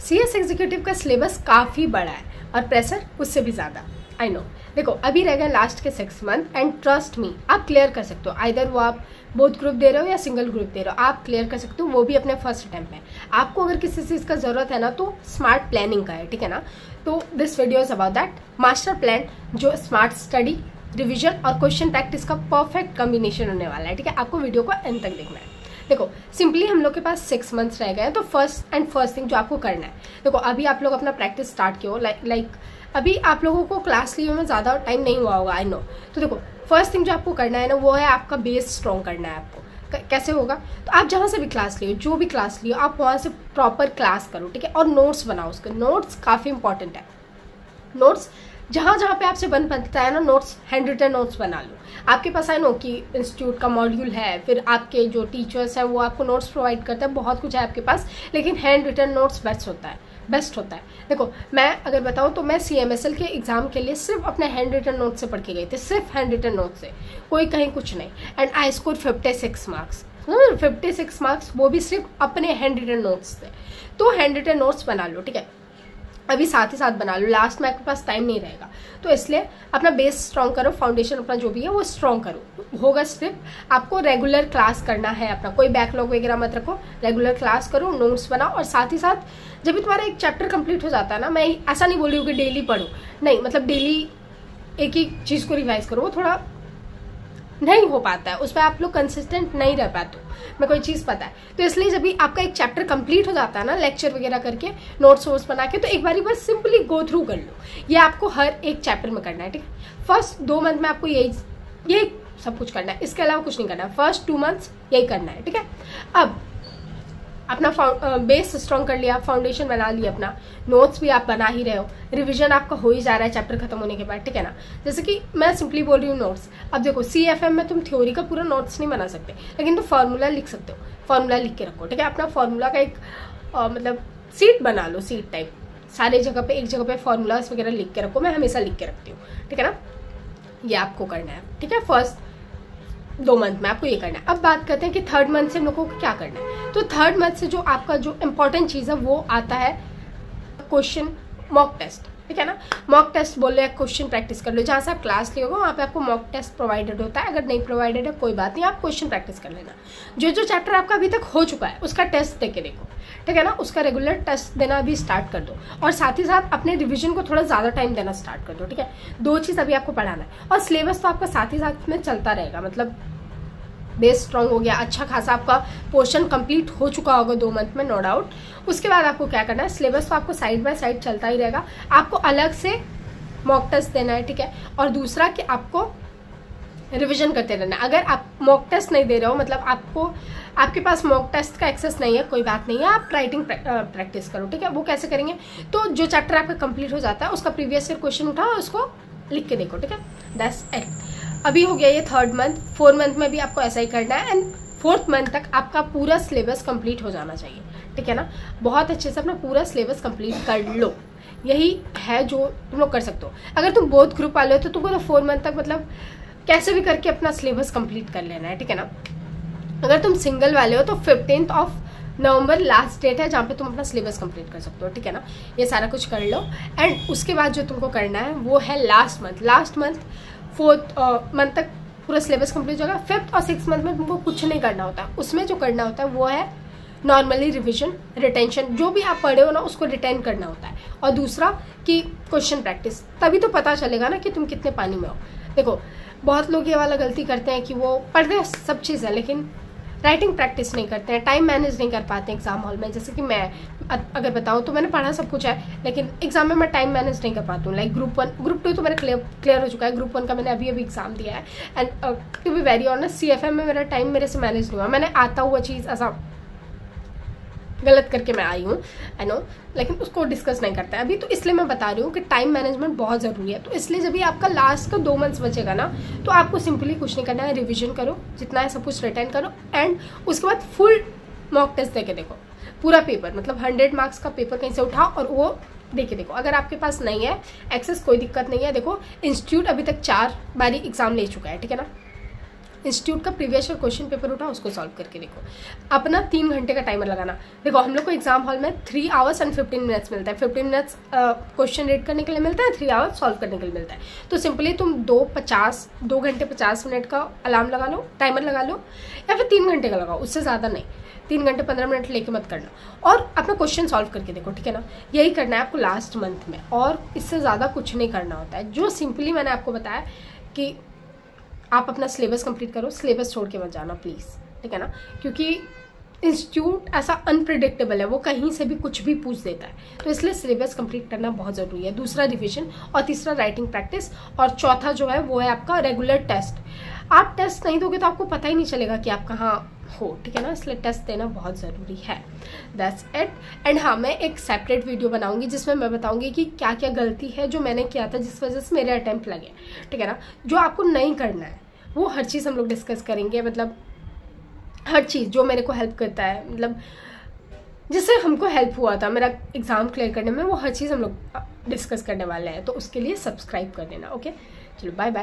CS executive का syllabus काफ़ी बड़ा है और प्रेशर उससे भी ज़्यादा। I know. देखो अभी रह गए लास्ट के 6 मंथ एंड ट्रस्ट मी आप क्लियर कर सकते हो। आइदर वो आप बोथ ग्रुप दे रहे हो या सिंगल ग्रुप दे रहे हो, आप क्लियर कर सकते हो, वो भी अपने फर्स्ट अटेम्प्ट में। आपको अगर किसी चीज़ का ज़रूरत है ना तो स्मार्ट प्लानिंग का है, ठीक है ना। तो this video is about that master plan, जो स्मार्ट स्टडी, रिविजन और क्वेश्चन प्रैक्टिस का परफेक्ट कॉम्बिनेशन होने वाला है, ठीक है। आपको वीडियो को एंड तक देखना है। देखो सिंपली हम लोग के पास 6 मंथ्स रह गए हैं, तो फर्स्ट थिंग जो आपको करना है, देखो अभी आप लोग अपना प्रैक्टिस स्टार्ट किया हो, लाइक अभी आप लोगों को क्लास लिए में ज़्यादा टाइम नहीं हुआ होगा, आई नो। तो देखो फर्स्ट थिंग जो आपको करना है ना वो है आपका बेस स्ट्रॉन्ग करना है आपको। कैसे होगा? तो आप जहाँ से भी क्लास लियो, जो भी क्लास लियो, आप वहाँ से प्रॉपर क्लास करो, ठीक है। और नोट्स बनाओ, उसके नोट्स काफ़ी इंपॉर्टेंट है। नोट्स जहाँ जहाँ पे आपसे बन पाता है ना, नोट्स हैंड रिटन नोट्स बना लो। आपके पास है नो कि इंस्टीट्यूट का मॉड्यूल है, फिर आपके जो टीचर्स हैं वो आपको नोट्स प्रोवाइड करते हैं, बहुत कुछ है आपके पास, लेकिन हैंड रिटन नोट्स बेस्ट होता है। देखो मैं अगर बताऊँ तो मैं CMSL के एग्जाम के लिए सिर्फ अपने हैंड रिटन नोट से पढ़ के गई थी, सिर्फ हैंड रिटन नोट से, कोई कहीं कुछ नहीं। And I score 56 marks, 56 marks, वो भी सिर्फ अपने हैंड रिटन नोट्स से। तो हैंड रिटन नोट्स बना लो, ठीक है। अभी साथ ही साथ बना लो, लास्ट में आपके पास टाइम नहीं रहेगा, तो इसलिए अपना बेस स्ट्रॉन्ग करो, फाउंडेशन अपना जो भी है वो स्ट्रॉन्ग करो। होगा सिर्फ आपको रेगुलर क्लास करना है, अपना कोई बैकलॉग वगैरह मत रखो, रेगुलर क्लास करो, नोट्स बनाओ। और साथ ही साथ जब भी तुम्हारा एक चैप्टर कंप्लीट हो जाता है ना, मैं ऐसा नहीं बोल रही हूँ कि डेली पढ़ो, नहीं, मतलब डेली एक ही चीज़ को रिवाइज करो, वो थोड़ा नहीं हो पाता है, उस पर आप लोग कंसिस्टेंट नहीं रह पाते हो, मैं कोई चीज़ पता है। तो इसलिए जब भी आपका एक चैप्टर कंप्लीट हो जाता है ना, लेक्चर वगैरह करके, नोट्स वोट्स बना के, तो एक बार बस सिंपली गो थ्रू कर लो। ये आपको हर एक चैप्टर में करना है, ठीक है। फर्स्ट 2 मंथ में आपको यही सब कुछ करना है, इसके अलावा कुछ नहीं करना है। फर्स्ट 2 मंथ्स यही करना है, ठीक है। अब अपना बेस स्ट्रॉन्ग कर लिया, फाउंडेशन बना लिया, अपना नोट्स भी आप बना ही रहे हो, रिवीजन आपका हो ही जा रहा है चैप्टर खत्म होने के बाद, ठीक है ना। जैसे कि मैं सिंपली बोल रही हूँ नोट्स, अब देखो CFM में तुम थ्योरी का पूरा नोट्स नहीं बना सकते, लेकिन तुम फार्मूला लिख सकते हो, फार्मूला लिख के रखो, ठीक है। अपना फार्मूला का एक मतलब सीट बना लो, सीट टाइप, सारे जगह पे एक जगह पे फार्मूलाज वगैरह लिख के रखो, मैं हमेशा लिख के रखती हूँ, ठीक है ना। ये आपको करना है, ठीक है। फर्स्ट 2 मंथ में आपको ये करना है। अब बात करते हैं कि 3rd मंथ से हम लोगों को क्या करना है। तो 3rd मंथ से जो आपका जो इम्पोर्टेंट चीज़ है वो आता है क्वेश्चन मॉक टेस्ट, ठीक है ना। मॉक टेस्ट बोल रहे हैं, क्वेश्चन प्रैक्टिस कर लो, जहाँ से आप क्लास लियोगे वहाँ पे आपको मॉक टेस्ट प्रोवाइडेड होता है। अगर नहीं प्रोवाइडेड है कोई बात नहीं, आप क्वेश्चन प्रैक्टिस कर लेना। जो चैप्टर आपका अभी तक हो चुका है उसका टेस्ट दे के देखो, ठीक है ना। उसका रेगुलर टेस्ट देना भी स्टार्ट कर दो, और साथ ही साथ अपने रिविजन को थोड़ा ज़्यादा टाइम देना स्टार्ट कर दो, ठीक है। 2 चीज़ अभी आपको पढ़ाना है, और सिलेबस तो आपका साथ ही साथ में चलता रहेगा, मतलब बेस स्ट्रॉन्ग हो गया, अच्छा खासा आपका पोर्शन कंप्लीट हो चुका होगा 2 मंथ में, नो डाउट। उसके बाद आपको क्या करना है, सिलेबस तो आपको साइड बाय साइड चलता ही रहेगा, आपको अलग से मॉक टेस्ट देना है, ठीक है। और दूसरा कि आपको रिवीजन करते रहना है। अगर आप मॉक टेस्ट नहीं दे रहे हो, मतलब आपके पास मॉक टेस्ट का एक्सेस नहीं है, कोई बात नहीं है, आप राइटिंग प्रैक्टिस करो, ठीक है। वो कैसे करेंगे, तो जो चैप्टर आपका कंप्लीट हो जाता है उसका प्रीवियस ईयर क्वेश्चन उठाओ, उसको लिख के देखो, ठीक है। That's it. अभी हो गया ये 3rd मंथ, 4th मंथ में भी आपको ऐसा ही करना है, एंड 4th मंथ तक आपका पूरा सिलेबस कंप्लीट हो जाना चाहिए, ठीक है ना। बहुत अच्छे से अपना पूरा सिलेबस कंप्लीट कर लो, यही है जो तुम लोग कर सकते हो। अगर तुम बोथ ग्रुप वाले हो तो तुमको तो 4 मंथ तक मतलब कैसे भी करके अपना सिलेबस कंप्लीट कर लेना है, ठीक है ना। अगर तुम सिंगल वाले हो तो 15 नवंबर लास्ट डेट है जहाँ पे तुम अपना सिलेबस कंप्लीट कर सकते हो, ठीक है ना। ये सारा कुछ कर लो, एंड उसके बाद जो तुमको करना है वो है लास्ट मंथ 4th मंथ तक पूरा सिलेबस कंप्लीट होगा। 5th और 6th मंथ में तुमको कुछ नहीं करना होता, उसमें जो करना होता है वो है नॉर्मली रिविजन, रिटेंशन, जो भी आप पढ़े हो ना उसको रिटेन करना होता है। और दूसरा कि क्वेश्चन प्रैक्टिस, तभी तो पता चलेगा ना कि तुम कितने पानी में हो। देखो बहुत लोग ये वाला गलती करते हैं कि वो पढ़ते हैं सब चीज़ है, लेकिन राइटिंग प्रैक्टिस नहीं करते हैं, टाइम मैनेज नहीं कर पाते एग्जाम हॉल में। जैसे कि मैं अगर बताऊँ तो मैंने पढ़ा सब कुछ है, लेकिन एग्जाम में मैं टाइम मैनेज नहीं कर पाती हूँ। लाइक ग्रुप 1 ग्रुप 2 तो मेरा क्लियर हो चुका है, ग्रुप 1 का मैंने अभी एग्जाम दिया है, and to be very honest CFM में मेरा टाइम मेरे से मैनेज नहीं हुआ, मैंने आता हुआ चीज़ ऐसा गलत करके मैं आई हूँ, आई नो, लेकिन उसको डिस्कस नहीं करता है अभी। तो इसलिए मैं बता रही हूँ कि टाइम मैनेजमेंट बहुत ज़रूरी है। तो इसलिए जब भी आपका लास्ट का 2 मंथ्स बचेगा ना, तो आपको सिंपली कुछ नहीं करना है, रिविजन करो, जितना है सब कुछ रिटेन करो, एंड उसके बाद फुल मॉक टेस्ट दे के देखो, पूरा पेपर, मतलब 100 मार्क्स का पेपर कहीं से उठाओ और वो देखे देखो। अगर आपके पास नहीं है एक्सेस कोई दिक्कत नहीं है, देखो इंस्टीट्यूट अभी तक 4 बारी एग्जाम ले चुका है, ठीक है ना। इंस्टीट्यूट का प्रीवियस ईयर क्वेश्चन पेपर उठा, उसको सॉल्व करके देखो। अपना 3 घंटे का टाइमर लगाना। देखो हम लोग को एग्जाम हॉल में 3 आवर्स एंड 15 मिनट्स मिलता है। 15 मिनट्स क्वेश्चन रीड करने के लिए मिलता है, 3 आवर्स सॉल्व करने के लिए मिलता है। तो सिंपली तुम 2 घंटे 50 मिनट का अलार्म लगा लो, टाइमर लगा लो, या फिर 3 घंटे का लगाओ, उससे ज़्यादा नहीं। 3 घंटे 15 मिनट लेके मत करना, और अपना क्वेश्चन सॉल्व करके देखो, ठीक है ना। यही करना है आपको लास्ट मंथ में, और इससे ज़्यादा कुछ नहीं करना होता है। जो सिंपली मैंने आपको बताया कि आप अपना सिलेबस कंप्लीट करो, सिलेबस छोड़ के मत जाना प्लीज़, ठीक है ना, क्योंकि इंस्टीट्यूट ऐसा अनप्रिडिक्टेबल है, वो कहीं से भी कुछ भी पूछ देता है। तो इसलिए सिलेबस कंप्लीट करना बहुत ज़रूरी है। दूसरा रिविजन, और तीसरा राइटिंग प्रैक्टिस, और चौथा जो है वो है आपका रेगुलर टेस्ट। आप टेस्ट नहीं दोगे तो आपको पता ही नहीं चलेगा कि आप कहाँ हो, ठीक है ना, इसलिए टेस्ट देना बहुत ज़रूरी है। That's it. एंड हाँ, मैं एक सेपरेट वीडियो बनाऊंगी जिसमें मैं बताऊंगी कि क्या क्या गलती है जो मैंने किया था जिस वजह से मेरे अटेम्प्ट लगे, ठीक है ना। जो आपको नहीं करना है वो हर चीज़ हम लोग डिस्कस करेंगे, मतलब हर चीज़ जो मेरे को हेल्प करता है, मतलब जिससे हमको हेल्प हुआ था मेरा एग्ज़ाम क्लियर करने में, वो हर चीज़ हम लोग डिस्कस करने वाले हैं। तो उसके लिए सब्सक्राइब कर देना, ओके। चलो बाय बाय।